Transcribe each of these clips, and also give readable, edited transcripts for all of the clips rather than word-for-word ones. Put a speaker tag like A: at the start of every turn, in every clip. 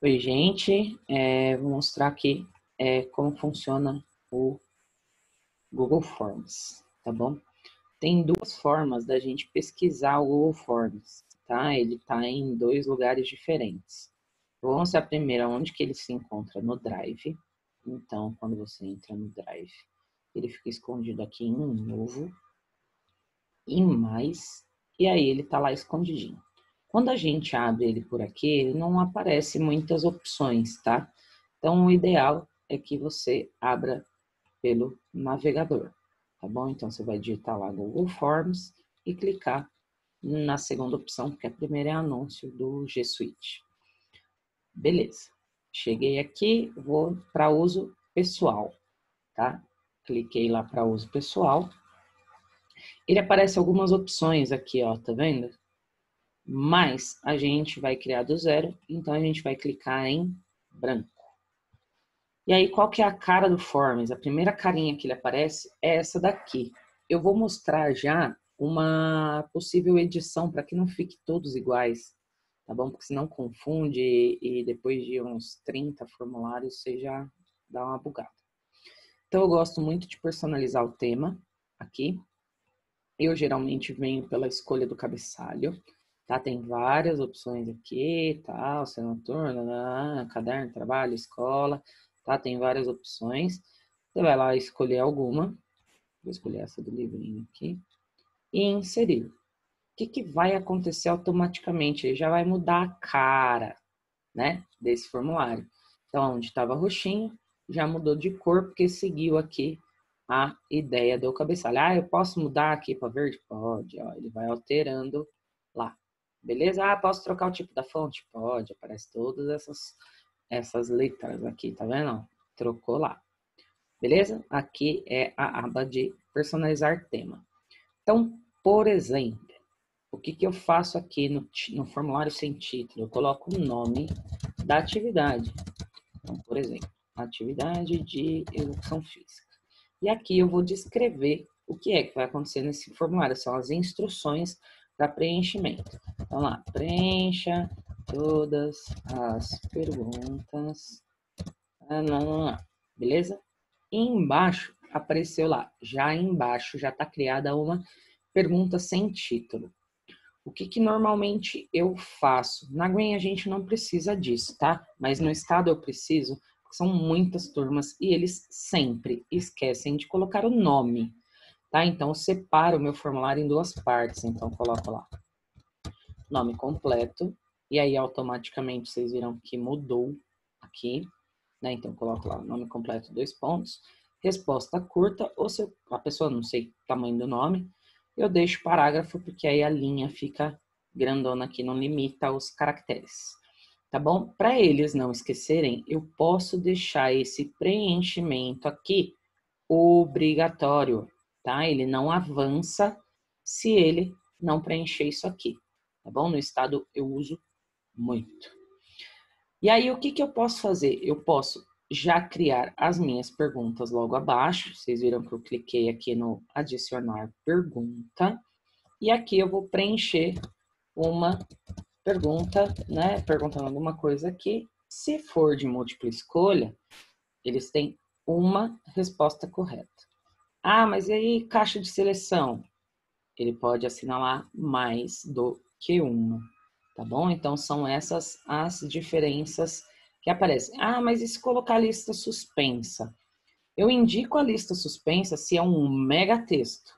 A: Oi, gente. Vou mostrar aqui como funciona o Google Forms, tá bom? Tem duas formas da gente pesquisar o Google Forms, tá? Ele está em dois lugares diferentes. Vou mostrar a primeira, onde que ele se encontra no Drive. Então, quando você entra no Drive, ele fica escondido aqui em Novo, em Mais, e aí ele está lá escondidinho. Quando a gente abre ele por aqui, não aparece muitas opções, tá? Então, o ideal é que você abra pelo navegador, tá bom? Então, você vai digitar lá Google Forms e clicar na segunda opção, porque a primeira é anúncio do G Suite. Beleza. Cheguei aqui, vou para uso pessoal, tá? Cliquei lá para uso pessoal. Ele aparece algumas opções aqui, ó, tá vendo? Mas a gente vai criar do zero, então a gente vai clicar em branco. E aí, qual que é a cara do Forms? A primeira carinha que ele aparece é essa daqui. Eu vou mostrar já uma possível edição para que não fique todos iguais, tá bom? Porque senão confunde e depois de uns 30 formulários você já dá uma bugada. Então, eu gosto muito de personalizar o tema aqui. Eu geralmente venho pela escolha do cabeçalho, tá? Tem várias opções aqui, tal, ser noturno, caderno, trabalho, escola, tá? Tem várias opções. Você vai lá escolher alguma. Vou escolher essa do livrinho aqui. E inserir. O que vai acontecer automaticamente? Ele já vai mudar a cara, né, desse formulário. Então, onde estava roxinho, já mudou de cor, porque seguiu aqui a ideia do cabeçalho. Ah, eu posso mudar aqui para verde? Pode, ó, ele vai alterando lá. Beleza? Ah, posso trocar o tipo da fonte? Pode, aparece todas essas letras aqui, tá vendo? Trocou lá. Beleza? Aqui é a aba de personalizar tema. Então, por exemplo, o que eu faço aqui no formulário sem título? Eu coloco o nome da atividade. Então, por exemplo, atividade de educação física. E aqui eu vou descrever o que é que vai acontecer nesse formulário. São as instruções para preenchimento. Então lá, preencha todas as perguntas. Beleza? E embaixo apareceu lá, já embaixo já está criada uma pergunta sem título. O que normalmente eu faço? Na Green a gente não precisa disso, tá? Mas no estado eu preciso, porque são muitas turmas e eles sempre esquecem de colocar o nome, tá? Então eu separo o meu formulário em duas partes. Então coloco lá nome completo e aí automaticamente vocês viram que mudou aqui, né? Então coloco lá nome completo, 2 pontos, resposta curta, ou se a pessoa não sei o tamanho do nome, eu deixo parágrafo, porque aí a linha fica grandona aqui, não limita os caracteres. Tá bom? Para eles não esquecerem, eu posso deixar esse preenchimento aqui obrigatório, tá? Ele não avança se ele não preencher isso aqui, tá bom? No estado eu uso muito. E aí, o que eu posso fazer? Eu posso já criar as minhas perguntas logo abaixo. Vocês viram que eu cliquei aqui no adicionar pergunta. E aqui eu vou preencher uma pergunta, né? Perguntando alguma coisa aqui. Se for de múltipla escolha, eles têm uma resposta correta. Ah, mas e aí caixa de seleção? Ele pode assinalar mais do que uma, tá bom? Então, são essas as diferenças que aparecem. Ah, mas e se colocar a lista suspensa? Eu indico a lista suspensa se é um mega texto,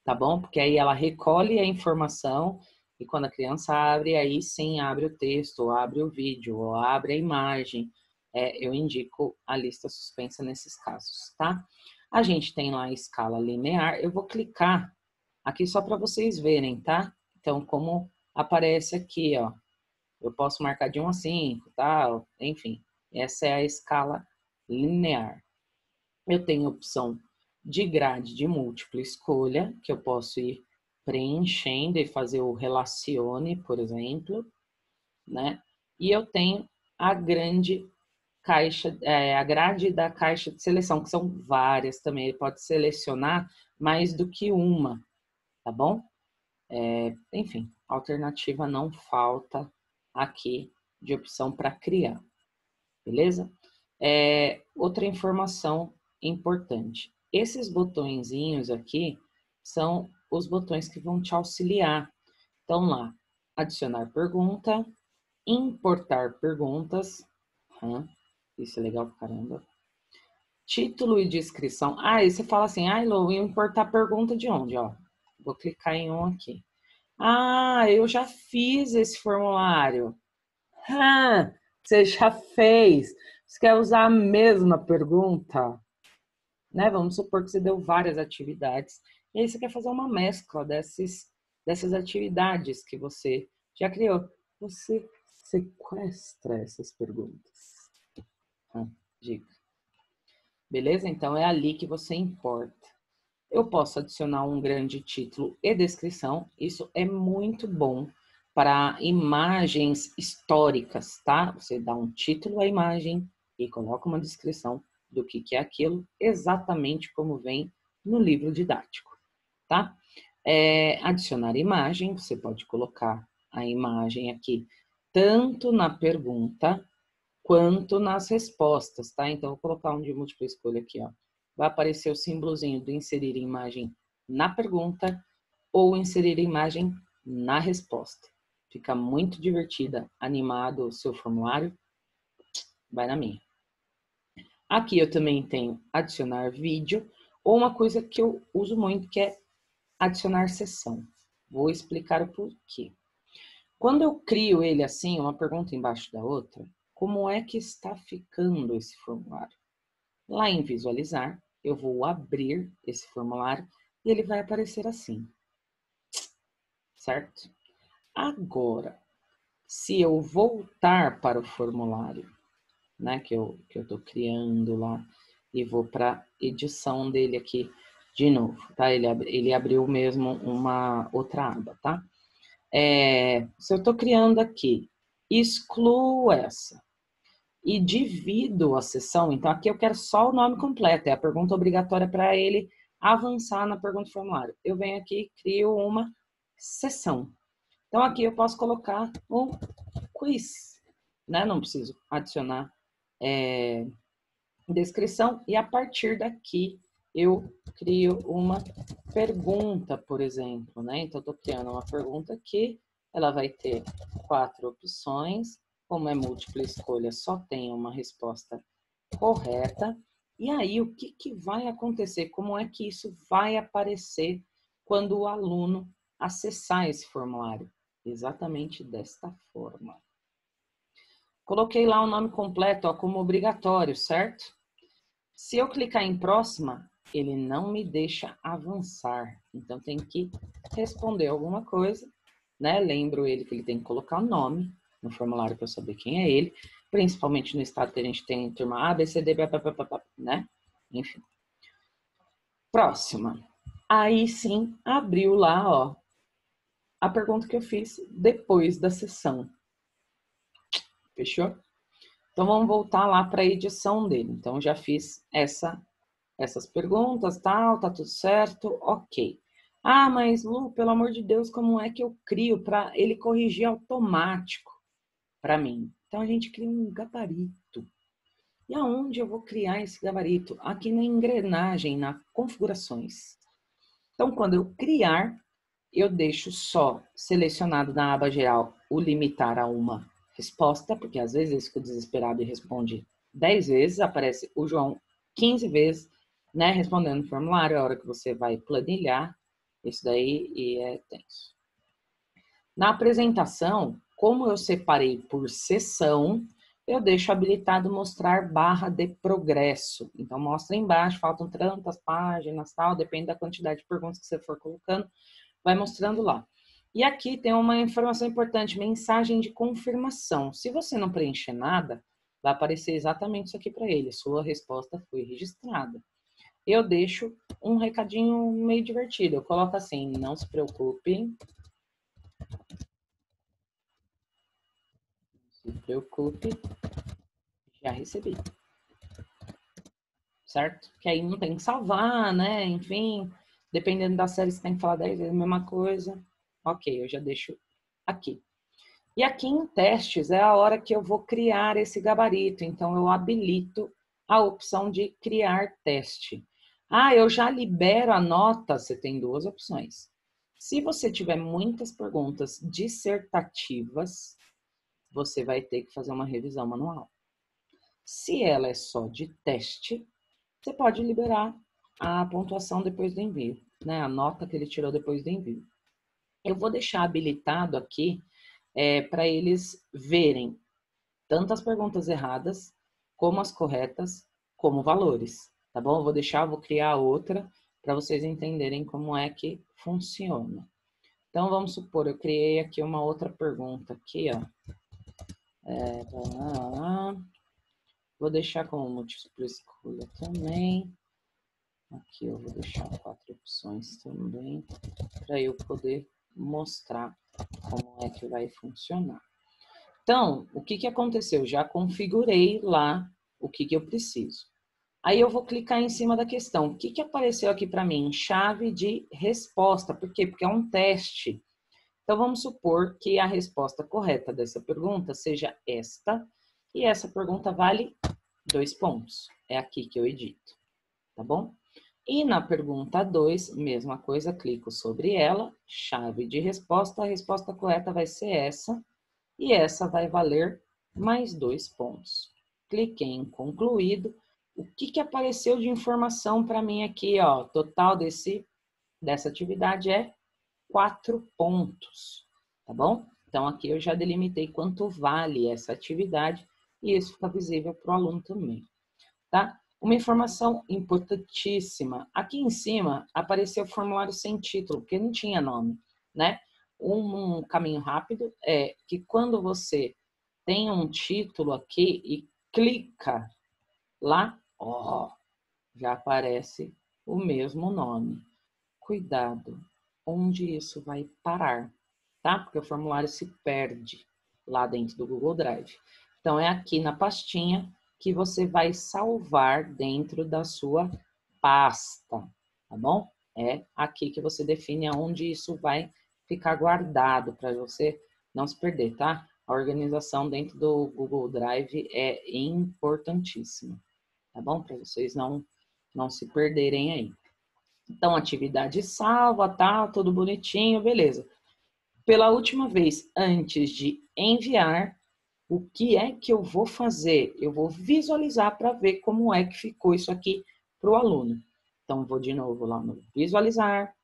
A: tá bom? Porque aí ela recolhe a informação e quando a criança abre, aí sim abre o texto, ou abre o vídeo, ou abre a imagem. Eu indico a lista suspensa nesses casos, tá? A gente tem lá a escala linear. Eu vou clicar aqui só para vocês verem, tá? Então, como aparece aqui, ó. Eu posso marcar de 1 a 5, tal, enfim. Essa é a escala linear. Eu tenho a opção de grade de múltipla escolha, que eu posso ir preenchendo e fazer o relacione, por exemplo, né? E eu tenho a grande caixa, a grade da caixa de seleção, que são várias também. Ele pode selecionar mais do que uma, tá bom? Enfim, alternativa não falta aqui de opção para criar, beleza? Outra informação importante. Esses botõezinhos aqui são os botões que vão te auxiliar. Então lá, adicionar pergunta, importar perguntas, isso é legal pra caramba. Título e descrição. Aí você fala assim, Lô, importar pergunta de onde? Ó, vou clicar em um aqui. Eu já fiz esse formulário. Você já fez. Você quer usar a mesma pergunta? Né? Vamos supor que você deu várias atividades. E aí você quer fazer uma mescla dessas atividades que você já criou. Você sequestra essas perguntas. Dica. Beleza? Então, é ali que você importa. Eu posso adicionar um grande título e descrição. Isso é muito bom para imagens históricas, tá? Você dá um título à imagem e coloca uma descrição do que é aquilo, exatamente como vem no livro didático, tá? Adicionar imagem, você pode colocar a imagem aqui, tanto na pergunta quanto nas respostas, tá? Então, vou colocar um de múltipla escolha aqui, ó. Vai aparecer o símbolozinho do inserir imagem na pergunta ou inserir imagem na resposta. Fica muito divertida, animado o seu formulário. Vai na minha. Aqui eu também tenho adicionar vídeo ou uma coisa que eu uso muito que é adicionar sessão. Vou explicar o porquê. Quando eu crio ele assim, uma pergunta embaixo da outra, como é que está ficando esse formulário? Lá em visualizar, eu vou abrir esse formulário e ele vai aparecer assim. Certo? Agora, se eu voltar para o formulário, né, que eu estou criando lá, e vou para a edição dele aqui de novo, tá? Ele abriu mesmo uma outra aba, tá? Se eu estou criando aqui, excluo essa e divido a sessão, então aqui eu quero só o nome completo, é a pergunta obrigatória para ele avançar na pergunta do formulário. Eu venho aqui e crio uma sessão. Então aqui eu posso colocar um quiz, né? Não preciso adicionar descrição e a partir daqui eu crio uma pergunta, por exemplo, né? Então, eu estou criando uma pergunta aqui, ela vai ter 4 opções, como é múltipla escolha, só tem uma resposta correta. E aí, o que vai acontecer? Como é que isso vai aparecer quando o aluno acessar esse formulário? Exatamente desta forma. Coloquei lá o nome completo, ó, como obrigatório, certo? Se eu clicar em próxima, ele não me deixa avançar. Então, tem que responder alguma coisa, né? Lembro ele que ele tem que colocar o nome no formulário para eu saber quem é ele, principalmente no estado que a gente tem turma A, B, C, D, né? Enfim. Próxima. Aí sim, abriu lá, ó, a pergunta que eu fiz depois da sessão. Fechou? Então, vamos voltar lá para a edição dele. Então, já fiz essas perguntas, tal, tá tudo certo, ok. Mas Lu, pelo amor de Deus, como é que eu crio para ele corrigir automático para mim? Então, a gente cria um gabarito. E aonde eu vou criar esse gabarito? Aqui na engrenagem, na configurações. Então, quando eu criar, eu deixo só selecionado na aba geral o limitar a uma resposta, porque às vezes ele fica desesperado e responde 10 vezes, aparece o João 15 vezes, né, respondendo o formulário, a hora que você vai planilhar, isso daí e é tenso. Na apresentação, como eu separei por sessão, eu deixo habilitado mostrar barra de progresso. Então, mostra embaixo, faltam tantas páginas, tal, depende da quantidade de perguntas que você for colocando, vai mostrando lá. E aqui tem uma informação importante, mensagem de confirmação. Se você não preencher nada, vai aparecer exatamente isso aqui para ele. Sua resposta foi registrada. Eu deixo um recadinho meio divertido. Eu coloco assim, não se preocupe. Não se preocupe, já recebi. Certo? Que aí não tem que salvar, né? Enfim, dependendo da série, você tem que falar 10 vezes a mesma coisa. Ok, eu já deixo aqui. E aqui em testes é a hora que eu vou criar esse gabarito. Então, eu habilito a opção de criar teste. Ah, eu já libero a nota. Você tem duas opções. Se você tiver muitas perguntas dissertativas, você vai ter que fazer uma revisão manual. Se ela é só de teste, você pode liberar a pontuação depois do envio, né? A nota que ele tirou depois do envio. Eu vou deixar habilitado aqui para eles verem tanto as perguntas erradas, como as corretas, como valores, tá bom? Eu vou deixar, vou criar outra para vocês entenderem como é que funciona. Então, vamos supor, eu criei aqui uma outra pergunta aqui, ó. Vou deixar como múltipla escolha também. Aqui eu vou deixar 4 opções também, para eu poder mostrar como é que vai funcionar. Então, o que aconteceu? Já configurei lá o que eu preciso. Aí eu vou clicar em cima da questão. O que apareceu aqui para mim? Chave de resposta. Por quê? Porque é um teste. Então, vamos supor que a resposta correta dessa pergunta seja esta. E essa pergunta vale 2 pontos. É aqui que eu edito. Tá bom? E na pergunta 2, mesma coisa, clico sobre ela. Chave de resposta. A resposta correta vai ser essa. E essa vai valer mais 2 pontos. Cliquei em concluído. O que apareceu de informação para mim aqui, ó? Total dessa atividade é 4 pontos, tá bom? Então, aqui eu já delimitei quanto vale essa atividade e isso fica visível para o aluno também, tá? Uma informação importantíssima. Aqui em cima apareceu o formulário sem título, porque não tinha nome, né? Um caminho rápido é que quando você tem um título aqui e clica lá, ó, já aparece o mesmo nome. Cuidado, onde isso vai parar, tá? Porque o formulário se perde lá dentro do Google Drive. Então, é aqui na pastinha que você vai salvar dentro da sua pasta, tá bom? É aqui que você define aonde isso vai ficar guardado para você não se perder, tá? A organização dentro do Google Drive é importantíssima, tá bom? Para vocês não se perderem aí. Então, atividade salva, tá? Tudo bonitinho, beleza. Pela última vez, antes de enviar, o que é que eu vou fazer? Eu vou visualizar para ver como é que ficou isso aqui para o aluno. Então, vou de novo lá no visualizar.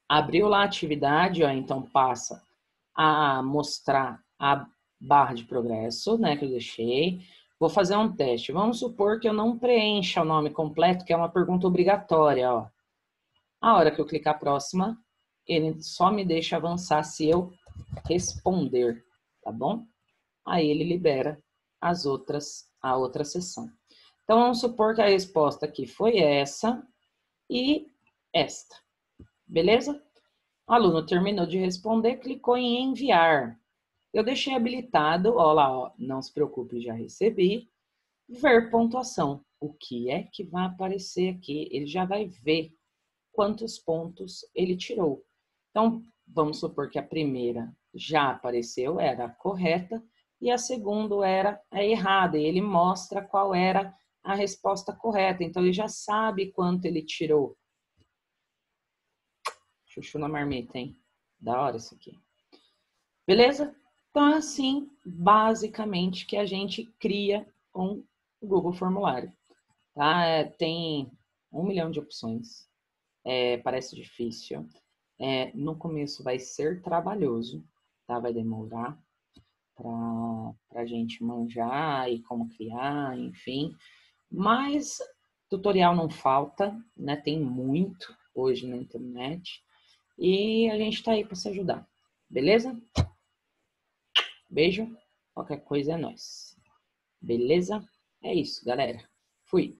A: Abriu lá a atividade, ó, então passa a mostrar a barra de progresso, né, que eu deixei. Vou fazer um teste. Vamos supor que eu não preencha o nome completo, que é uma pergunta obrigatória, ó. A hora que eu clicar próxima, ele só me deixa avançar se eu responder, tá bom? Aí ele libera a outra sessão. Então, vamos supor que a resposta aqui foi essa e esta, beleza? O aluno terminou de responder, clicou em enviar. Eu deixei habilitado, ó lá, ó, não se preocupe, já recebi. Ver pontuação. O que é que vai aparecer aqui? Ele já vai ver quantos pontos ele tirou. Então, vamos supor que a primeira já apareceu, era a correta, e a segunda era a errada, e ele mostra qual era a resposta correta. Então, ele já sabe quanto ele tirou. Chuchu na marmita, hein? Da hora isso aqui. Beleza? Então, é assim, basicamente, que a gente cria um Google Formulário. Tá? Tem 1 milhão de opções. Parece difícil. No começo vai ser trabalhoso, tá? Vai demorar para a gente manjar e como criar, enfim. Mas tutorial não falta, né? Tem muito hoje na internet. E a gente está aí para se ajudar. Beleza? Beijo. Qualquer coisa é nóis. Beleza? É isso, galera. Fui.